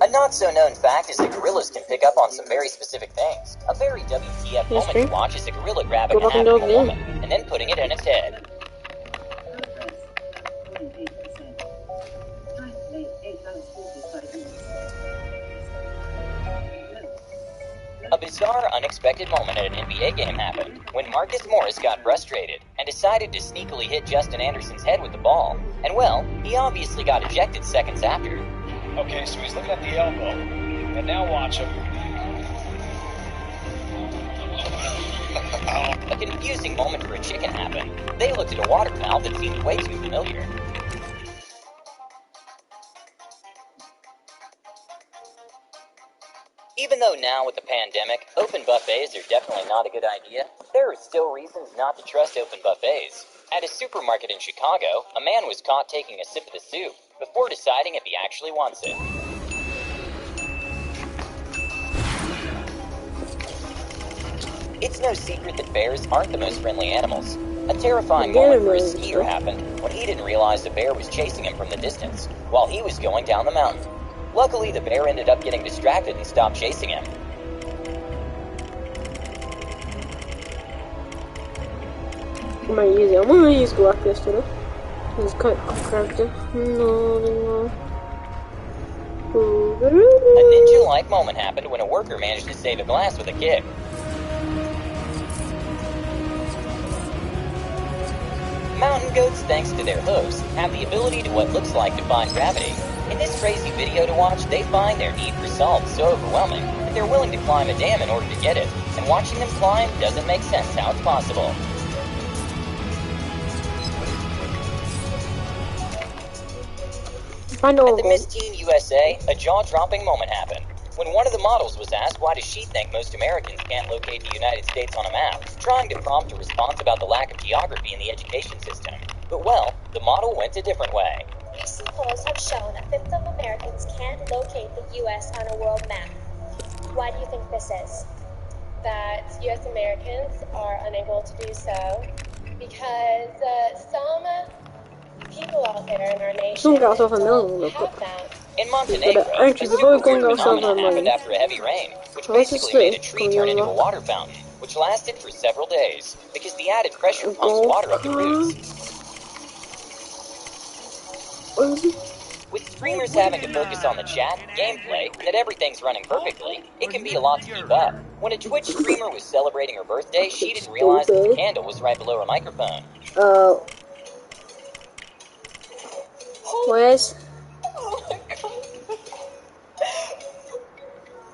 A not-so-known fact is that gorillas can pick up on some very specific things. A very WTF moment to watch is a gorilla grabbing an African woman and then putting it in its head. A bizarre, unexpected moment at an NBA game happened when Marcus Morris got frustrated and decided to sneakily hit Justin Anderson's head with the ball. And well, he obviously got ejected seconds after. Okay, so he's looking at the elbow, and now watch him. A confusing moment for a chicken happened. They looked at a waterfowl that seemed way too familiar. Even though now with the pandemic, open buffets are definitely not a good idea, there are still reasons not to trust open buffets. At a supermarket in Chicago, a man was caught taking a sip of the soup before deciding if he actually wants it. It's no secret that bears aren't the most friendly animals. A terrifying moment for a skier happened when he didn't realize a bear was chasing him from the distance while he was going down the mountain. Luckily, the bear ended up getting distracted and stopped chasing him. I'm gonna use Galactus today. It's quite character. A ninja-like moment happened when a worker managed to save a glass with a kick. Mountain goats, thanks to their hooves, have the ability to what looks like defy gravity. In this crazy video to watch, they find their need for salt so overwhelming that they're willing to climb a dam in order to get it, and watching them climb doesn't make sense how it's possible. At the Miss Teen USA, a jaw-dropping moment happened when one of the models was asked why does she think most Americans can't locate the United States on a map, trying to prompt a response about the lack of geography in the education system. But well, the model went a different way. Recent polls have shown a fifth of Americans can't locate the U.S. on a world map. Why do you think this is? That U.S. Americans are unable to do so because some people out there in our nation have that. In Montenegro, a super weird phenomenon happened after a heavy rain, which basically made a tree turn into a water fountain, which lasted for several days, because the added pressure pumps water up the roots. With streamers having to focus on the chat, gameplay, and that everything's running perfectly, it can be a lot to keep up. When a Twitch streamer was celebrating her birthday, she didn't realize that the candle was right below her microphone. Where's?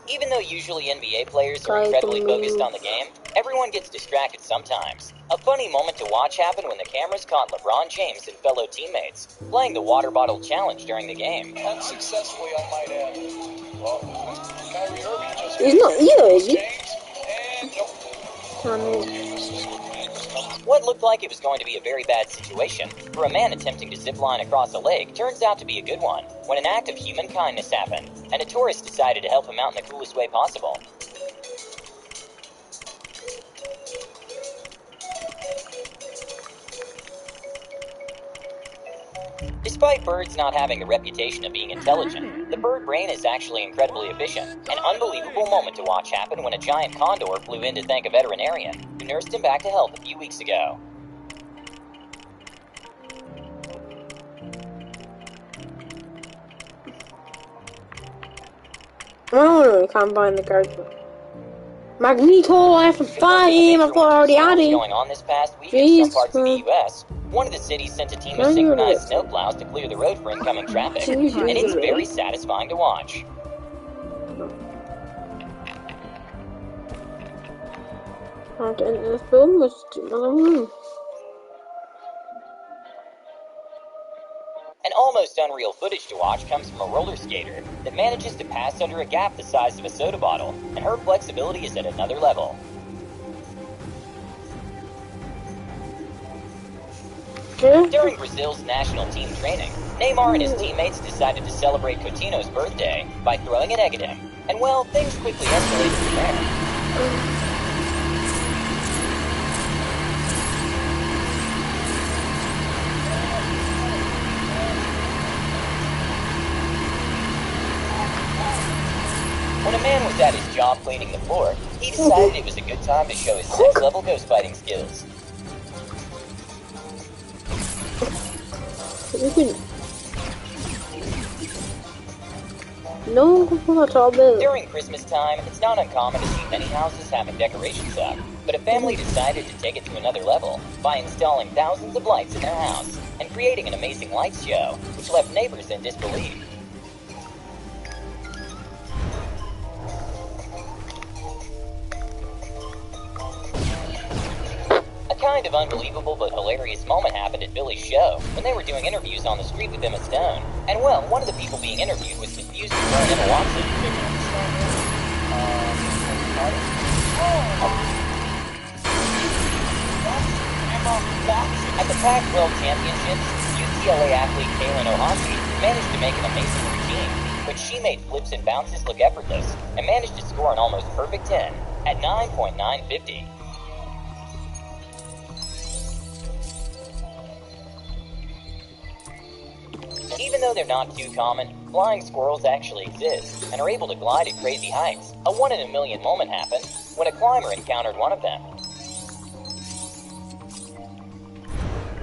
Even though usually NBA players are incredibly focused on the game, everyone gets distracted sometimes. A funny moment to watch happened when the cameras caught LeBron James and fellow teammates playing the water bottle challenge during the game. Unsuccessfully, I might add. Well, Kyrie Irving just He's not either, is he? What looked like it was going to be a very bad situation for a man attempting to zipline across a lake turns out to be a good one when an act of human kindness happened, and a tourist decided to help him out in the coolest way possible. Despite birds not having a reputation of being intelligent, the bird brain is actually incredibly efficient. An unbelievable moment to watch happen when a giant condor flew in to thank a veterinarian who nursed him back to health a few weeks ago. Oh, I can't find the character. Magneto, I have to find him. I thought I already had him. Going on this past week in some parts of the U.S., one of the cities sent a team of synchronized snowplows to clear the road for incoming traffic, and it's very satisfying to watch. How to enter this building was another room. An almost unreal footage to watch comes from a roller skater that manages to pass under a gap the size of a soda bottle, and her flexibility is at another level. During Brazil's national team training, Neymar and his teammates decided to celebrate Coutinho's birthday by throwing an egg at him. And well, things quickly escalated from there. When a man was at his job cleaning the floor, he decided it was a good time to show his next-level ghost fighting skills. No, that's all big. During Christmas time, it's not uncommon to see many houses having decorations up, but a family decided to take it to another level by installing thousands of lights in their house and creating an amazing lights show, which left neighbors in disbelief. A kind of unbelievable but hilarious moment happened at Billy's show when they were doing interviews on the street with Emma Stone. And well, one of the people being interviewed was confused with her and Emma Watson. At the Pac-12 Championships, UCLA athlete Kaylin Ohashi managed to make an amazing routine, which she made flips and bounces look effortless and managed to score an almost perfect 10 at 9.950. Even though they're not too common, flying squirrels actually exist and are able to glide at crazy heights. A 1 in a million moment happened when a climber encountered one of them.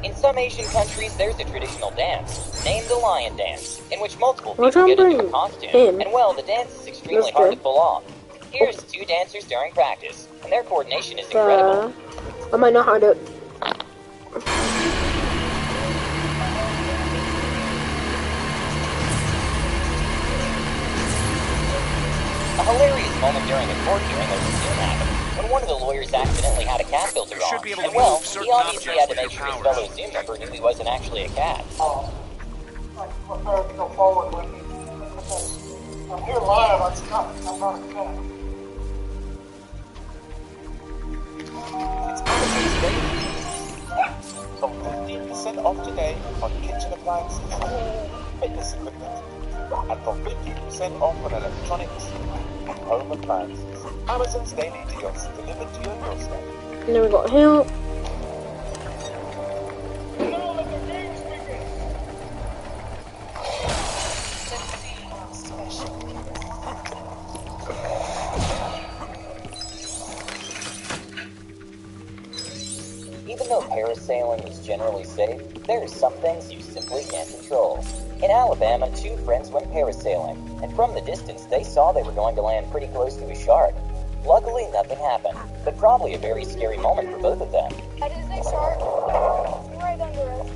In some Asian countries, there's a traditional dance named the lion dance, in which multiple people get into a costume, and well, the dance is extremely hard to pull off. Here's 2 dancers during practice, and their coordination is incredible. I might know how to. A hilarious moment during a court hearing over Zoom happened when one of the lawyers accidentally had a cat filter on. And well, he obviously had to make sure his fellow Zoom member knew he wasn't actually a cat. I'm here live, I'm not a cat. It's Amazon's Day. Some 15% off today on kitchen appliances, fitness equipment, and from 50% off on electronics and home appliances. Amazon's daily deals delivered to your doorstep. And then we got help. Even though parasailing is generally safe, there are some things you simply can't control. In Alabama, 2 friends went parasailing, and from the distance they saw they were going to land pretty close to a shark. Luckily, nothing happened, but probably a very scary moment for both of them. That is a shark. It's right under us.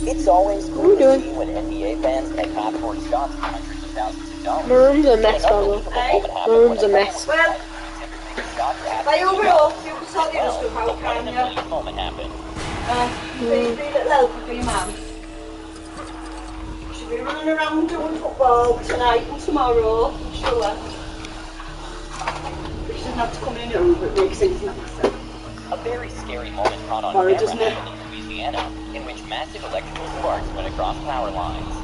It's always cool to see when NBA fans make half-court shots for hundreds of thousands of dollars. Maroon's a mess, brother. Maroon's a mess. Vai overall, you can tell you just how can you? Moment happened. Be a little help for your mum. She'll be running around doing football tonight and tomorrow, I'm sure. She doesn't have to come in home, but it makes sense not myself. A very scary moment caught on camera happened in Louisiana, in which massive electrical sparks went across power lines.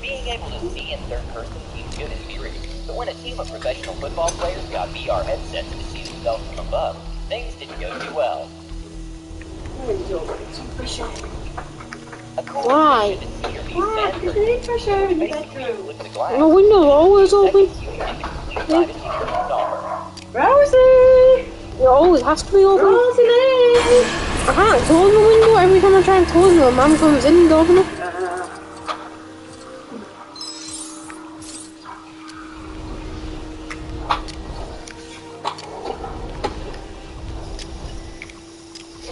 Being able to see in third person seems good in theory, but when a team of professional football players got VR headsets to see themselves from above, things didn't go too well. Why? Why? Because they need fresh air in the bedroom. The window's always open. Rosie! It always has to be open. Rosie! I can't close the window. Every time I try and close it, my mum comes in and opens it.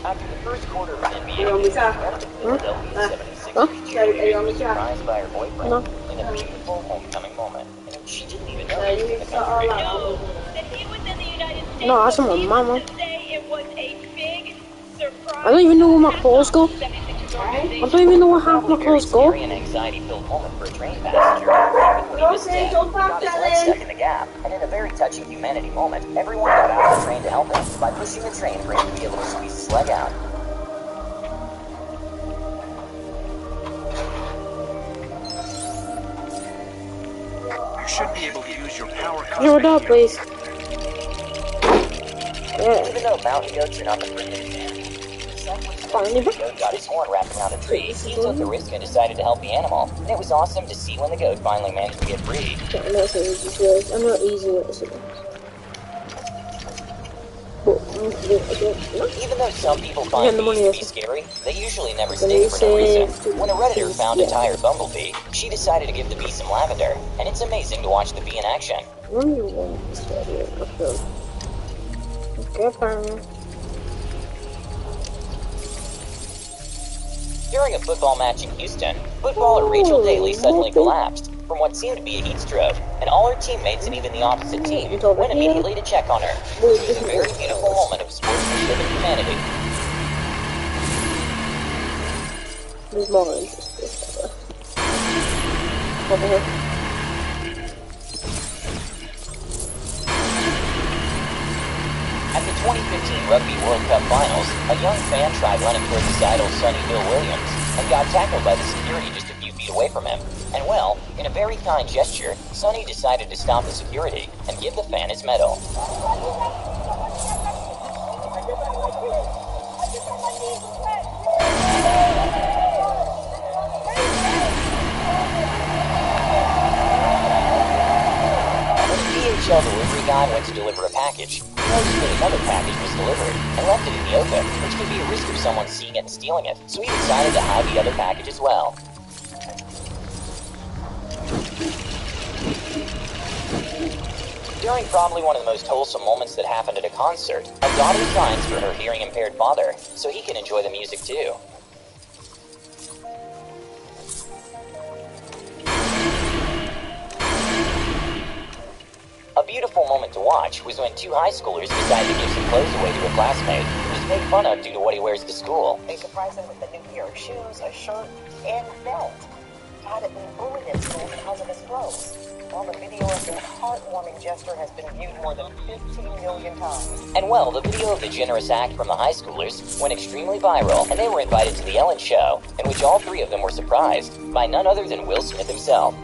After the first quarter of an NBA You're on the tap. Philadelphia 76ers Are you on the was tap? surprised by her boyfriend No. in a beautiful homecoming moment. She didn't even know You he was in the got all country. that. That he was in the United States. No, that's not my mama. To say it was a big surprise. I don't even know where my clothes go. I don't even know where half my clothes go. Very an anxiety-filled moment for a train passenger. When he was sick, he got his leg stuck in the gap, and in a very touching humanity moment, everyone got out of the train to help him by pushing the train for him to be able to squeeze his leg out. You should be able to use your power Here, what up, please? Yeah. Even though mountain goats are not the friendliest animals, the goat got his horn wrapped around a tree. He took the risk and decided to help the animal. And it was awesome to see when the goat finally managed to get free. I'm not saying it's just realized. I'm not easy listening. Even though some people find bees to be scary, they usually never stay for no reason. When a redditor found a tired bumblebee, she decided to give the bee some lavender, and it's amazing to watch the bee in action. During a football match in Houston, footballer Rachel Daly suddenly collapsed from what seemed to be a heat stroke, and all her teammates and even the opposite team went immediately to check on her. It was a very beautiful moment of sportsmanship and humanity. There's more interesting. Over here. At the 2015 Rugby World Cup Finals, a young fan tried running towards his idol Sonny Bill Williams and got tackled by the security just a few feet away from him. And well, in a very kind gesture, Sonny decided to stop the security and give the fan his medal. DHL delivery guy went to deliver a package. He noticed that another package was delivered and left it in the open, which could be a risk of someone seeing it and stealing it, so he decided to hide the other package as well. During probably one of the most wholesome moments that happened at a concert, a daughter signs for her hearing-impaired father, so he can enjoy the music too. A beautiful moment to watch was when two high schoolers decided to give some clothes away to a classmate who was made fun of due to what he wears to school. They surprised him with a new pair of shoes, a shirt, and belt. Todd had been bullied at school because of his clothes. Well, the video of this heartwarming gesture has been viewed more than 15 million times. And well, the video of the generous act from the high schoolers went extremely viral, and they were invited to the Ellen Show, in which all three of them were surprised by none other than Will Smith himself.